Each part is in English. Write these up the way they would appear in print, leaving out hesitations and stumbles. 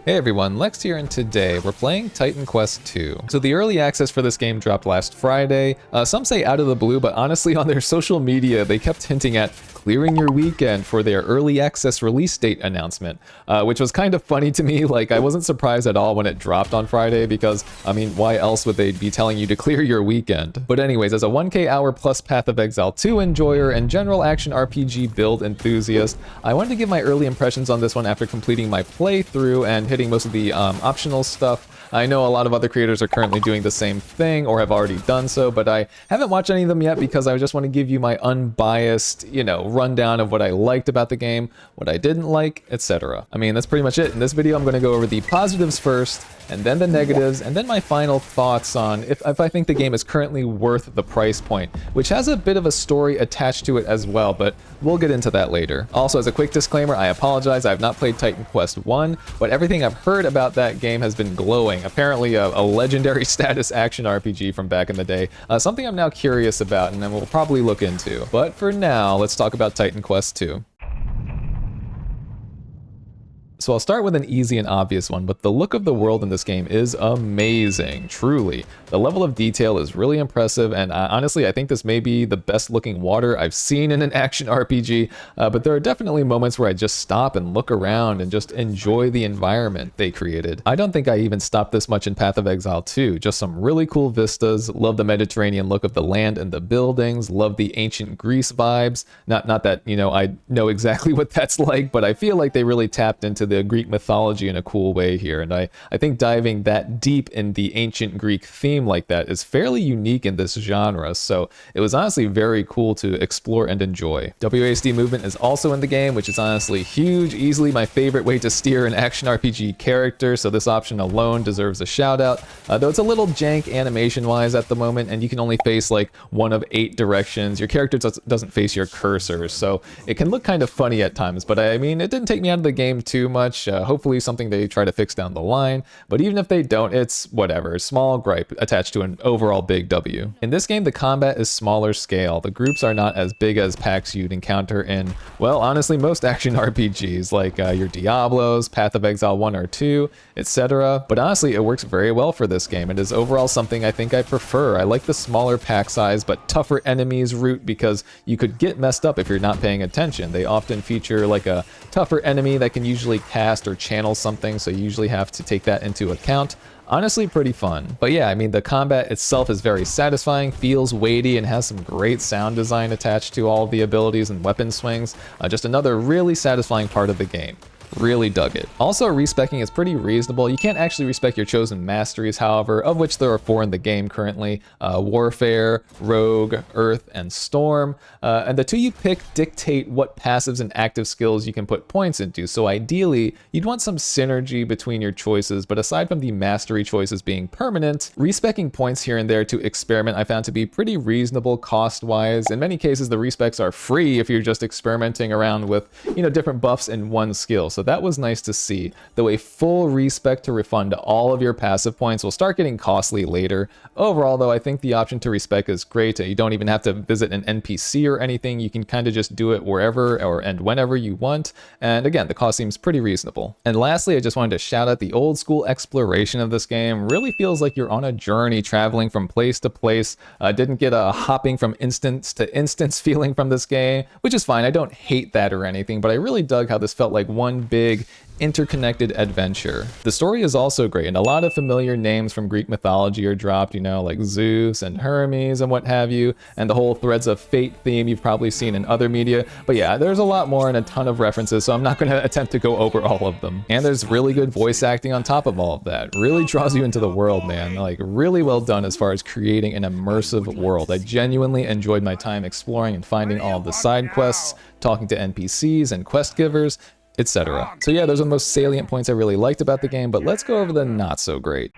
Hey everyone, Lex here, and today we're playing Titan Quest 2. So the early access for this game dropped last Friday. Some say out of the blue, but honestly on their social media they kept hinting at clearing your weekend for their early access release date announcement, which was kind of funny to me. Like, I wasn't surprised at all when it dropped on Friday because, I mean, why else would they be telling you to clear your weekend? But anyways, as a 1K hour plus Path of Exile 2 enjoyer and general action RPG build enthusiast, I wanted to give my early impressions on this one after completing my playthrough and hitting most of the optional stuff. I know a lot of other creators are currently doing the same thing or have already done so, but I haven't watched any of them yet because I just want to give you my unbiased, rundown of what I liked about the game, what I didn't like, etc. I mean, that's pretty much it. In this video, I'm going to go over the positives first, and then the negatives, and then my final thoughts on if I think the game is currently worth the price point, which has a bit of a story attached to it as well, but we'll get into that later. Also, as a quick disclaimer, I apologize, I have not played Titan Quest 1, but everything I've heard about that game has been glowing. Apparently a legendary status action RPG from back in the day, something I'm now curious about and then we'll probably look into. But for now, let's talk about Titan Quest 2. So I'll start with an easy and obvious one, but the look of the world in this game is amazing, truly. The level of detail is really impressive, and honestly, I think this may be the best looking water I've seen in an action RPG, but there are definitely moments where I just stop and look around and just enjoy the environment they created. I don't think I even stopped this much in Path of Exile 2, just some really cool vistas, love the Mediterranean look of the land and the buildings, love the ancient Greece vibes. Not that, I know exactly what that's like, but I feel like they really tapped into the Greek mythology in a cool way here, and I think diving that deep in the ancient Greek theme like that is fairly unique in this genre, so it was honestly very cool to explore and enjoy. WASD movement is also in the game, which is honestly huge, easily my favorite way to steer an action RPG character, so this option alone deserves a shout out, though it's a little jank animation wise at the moment, and you can only face like one of 8 directions. Your character doesn't face your cursor, so it can look kind of funny at times, but I mean, it didn't take me out of the game too much. Hopefully something they try to fix down the line, but even if they don't, it's whatever, small gripe attached to an overall big W. In this game, the combat is smaller scale. The groups are not as big as packs you'd encounter in, well, honestly, most action RPGs, like your Diablos, Path of Exile 1 or 2, etc. But honestly, it works very well for this game. It is overall something I think I prefer. I like the smaller pack size, but tougher enemies route because you could get messed up if you're not paying attention. They often feature like a tougher enemy that can usually cast or channel something, so you usually have to take that into account. Honestly, pretty fun. But yeah, I mean, the combat itself is very satisfying, feels weighty, and has some great sound design attached to all of the abilities and weapon swings. Just another really satisfying part of the game. Really dug it. Also, respecing is pretty reasonable. You can't actually respec your chosen masteries, however, of which there are 4 in the game currently. Warfare, Rogue, Earth, and Storm. And the 2 you pick dictate what passives and active skills you can put points into. So ideally, you'd want some synergy between your choices, but aside from the mastery choices being permanent, respecing points here and there to experiment I found to be pretty reasonable cost-wise. In many cases, the respecs are free if you're just experimenting around with, different buffs in one skill. So that was nice to see, though a full respec to refund all of your passive points will start getting costly later. Overall though, I think the option to respec is great. You don't even have to visit an NPC or anything, you can kind of just do it wherever and whenever you want, and again, the cost seems pretty reasonable. And lastly, I just wanted to shout out the old school exploration of this game. Really feels like you're on a journey traveling from place to place. Didn't get a hopping from instance to instance feeling from this game, which is fine, I don't hate that or anything, but I really dug how this felt like one big interconnected adventure. The story is also great, and a lot of familiar names from Greek mythology are dropped, like Zeus and Hermes and what have you, and the whole Threads of Fate theme you've probably seen in other media. But yeah, there's a lot more and a ton of references, so I'm not going to attempt to go over all of them. And there's really good voice acting on top of all of that. Really draws you into the world, man. Like, really well done as far as creating an immersive world. I genuinely enjoyed my time exploring and finding all of the side quests, talking to NPCs and quest givers, etc. So yeah, those are the most salient points I really liked about the game, but let's go over the not so great.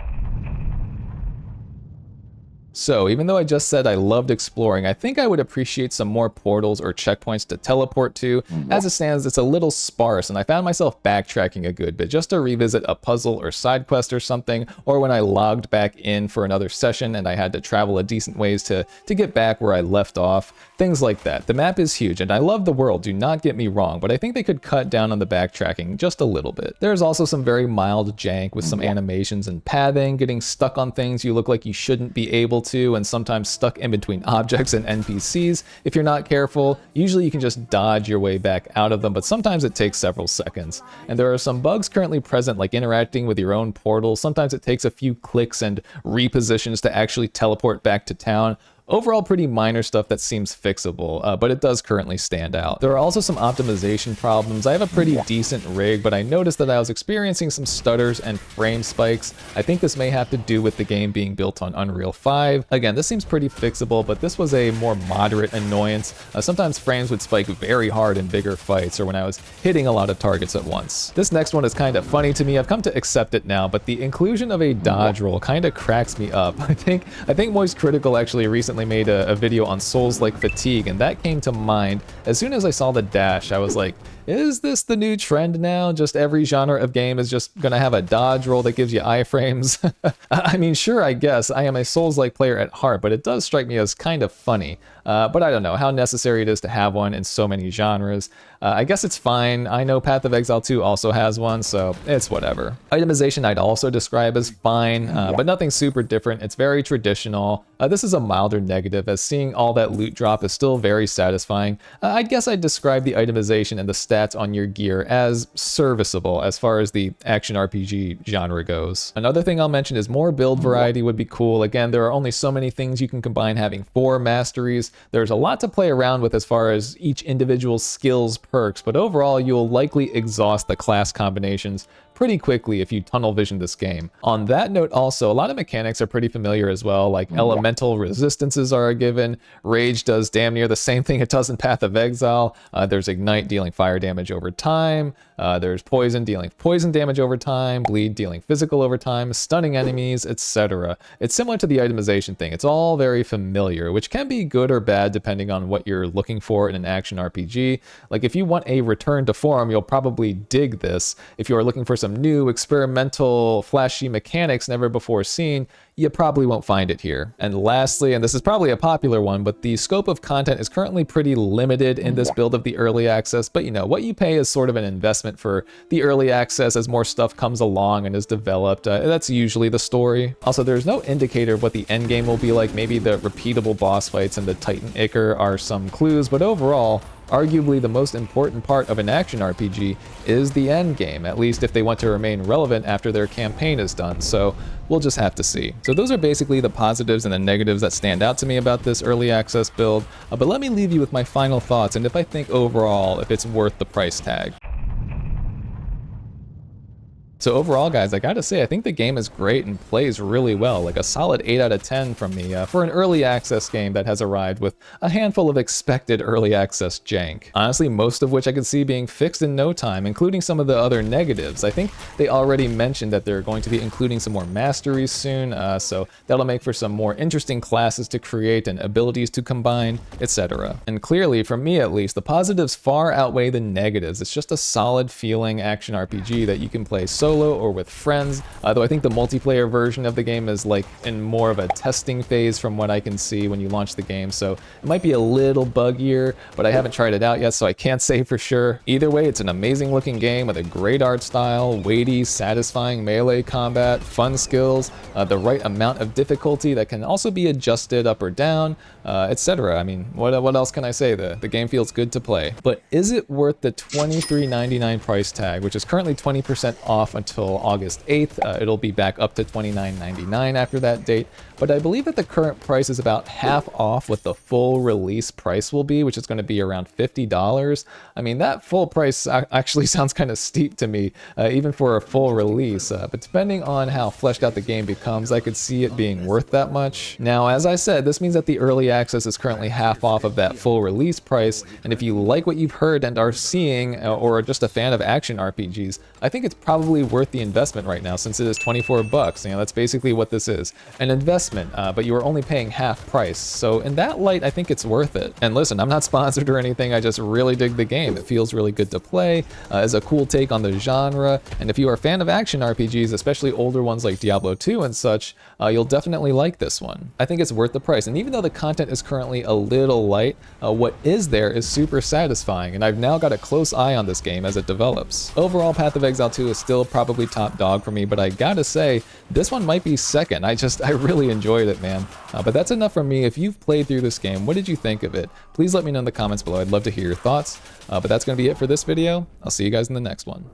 So, even though I just said I loved exploring, I think I would appreciate some more portals or checkpoints to teleport to. As it stands, it's a little sparse, and I found myself backtracking a good bit just to revisit a puzzle or side quest or something, or when I logged back in for another session and I had to travel a decent ways to get back where I left off. Things like that. The map is huge, and I love the world, do not get me wrong, but I think they could cut down on the backtracking just a little bit. There's also some very mild jank with some animations and pathing, getting stuck on things you look like you shouldn't be able to, and sometimes stuck in between objects and NPCs. If you're not careful, usually you can just dodge your way back out of them, but sometimes it takes several seconds. And there are some bugs currently present, like interacting with your own portal. Sometimes it takes a few clicks and repositions to actually teleport back to town. Overall, pretty minor stuff that seems fixable, but it does currently stand out. There are also some optimization problems. I have a pretty decent rig, but I noticed that I was experiencing some stutters and frame spikes. I think this may have to do with the game being built on Unreal 5. Again, this seems pretty fixable, but this was a more moderate annoyance. Sometimes frames would spike very hard in bigger fights or when I was hitting a lot of targets at once. This next one is kind of funny to me. I've come to accept it now, but the inclusion of a dodge roll kind of cracks me up. I think Moist Critical actually recently made a video on Souls-like fatigue, and that came to mind. As soon as I saw the dash, I was like, is this the new trend now? Just every genre of game is just gonna have a dodge roll that gives you iframes? I mean, sure, I guess. I am a Souls-like player at heart, but it does strike me as kind of funny. But I don't know how necessary it is to have one in so many genres. I guess it's fine. I know Path of Exile 2 also has one, so it's whatever. Itemization I'd also describe as fine, but nothing super different. It's very traditional. This is a milder negative, as seeing all that loot drop is still very satisfying. I guess I'd describe the itemization and the stats on your gear as serviceable as far as the action RPG genre goes. Another thing I'll mention is more build variety would be cool. Again, there are only so many things you can combine having 4 masteries. There's a lot to play around with as far as each individual skill's perks, but overall you'll likely exhaust the class combinations pretty quickly if you tunnel vision this game. On that note also, a lot of mechanics are pretty familiar as well, like elemental resistances are a given. Rage does damn near the same thing it does in Path of Exile. There's Ignite dealing fire damage over time. There's Poison dealing poison damage over time, Bleed dealing physical over time, stunning enemies, etc. It's similar to the itemization thing. It's all very familiar, which can be good or bad depending on what you're looking for in an action RPG. Like if you want a return to form, you'll probably dig this. If you are looking for some new, experimental, flashy mechanics never before seen, you probably won't find it here. And lastly, and this is probably a popular one, but the scope of content is currently pretty limited in this build of the early access, but you know, what you pay is sort of an investment for the early access. As more stuff comes along and is developed, that's usually the story. Also, there's no indicator of what the end game will be like. Maybe the repeatable boss fights and the Titan Ichor are some clues, but overall, arguably the most important part of an action RPG is the end game, at least if they want to remain relevant after their campaign is done, so we'll just have to see. So those are basically the positives and the negatives that stand out to me about this early access build, but let me leave you with my final thoughts and if I think overall if it's worth the price tag. So overall, guys, I gotta say, I think the game is great and plays really well, like a solid 8 out of 10 from me for an early access game that has arrived with a handful of expected early access jank. Honestly, most of which I could see being fixed in no time, including some of the other negatives. I think they already mentioned that they're going to be including some more masteries soon, so that'll make for some more interesting classes to create and abilities to combine, etc. And clearly, for me at least, the positives far outweigh the negatives. It's just a solid feeling action RPG that you can play solo or with friends, though I think the multiplayer version of the game is like in more of a testing phase from what I can see when you launch the game, so it might be a little buggier, but I haven't tried it out yet, so I can't say for sure. Either way, it's an amazing looking game with a great art style, weighty, satisfying melee combat, fun skills, the right amount of difficulty that can also be adjusted up or down, etc. I mean, what else can I say? The game feels good to play. But is it worth the $23.99 price tag, which is currently 20% off until August 8th. It'll be back up to $29.99 after that date, but I believe that the current price is about half off what the full release price will be, which is going to be around $50. I mean, that full price actually sounds kind of steep to me, even for a full release, but depending on how fleshed out the game becomes, I could see it being worth that much. Now, as I said, this means that the early access is currently half off of that full release price, and if you like what you've heard and are seeing, or are just a fan of action RPGs, I think it's probably worth the investment right now since it is 24 bucks. You know, that's basically what this is. An investment, but you are only paying half price. So in that light, I think it's worth it. And listen, I'm not sponsored or anything. I just really dig the game. It feels really good to play, as a cool take on the genre. And if you are a fan of action RPGs, especially older ones like Diablo 2 and such, you'll definitely like this one. I think it's worth the price. And even though the content is currently a little light, what is there is super satisfying. And I've now got a close eye on this game as it develops. Overall, Path of Exile 2 is still probably top dog for me, but I gotta say, this one might be second. I really enjoyed it, man. But that's enough from me. If you've played through this game, what did you think of it? Please let me know in the comments below. I'd love to hear your thoughts. But that's gonna be it for this video. I'll see you guys in the next one.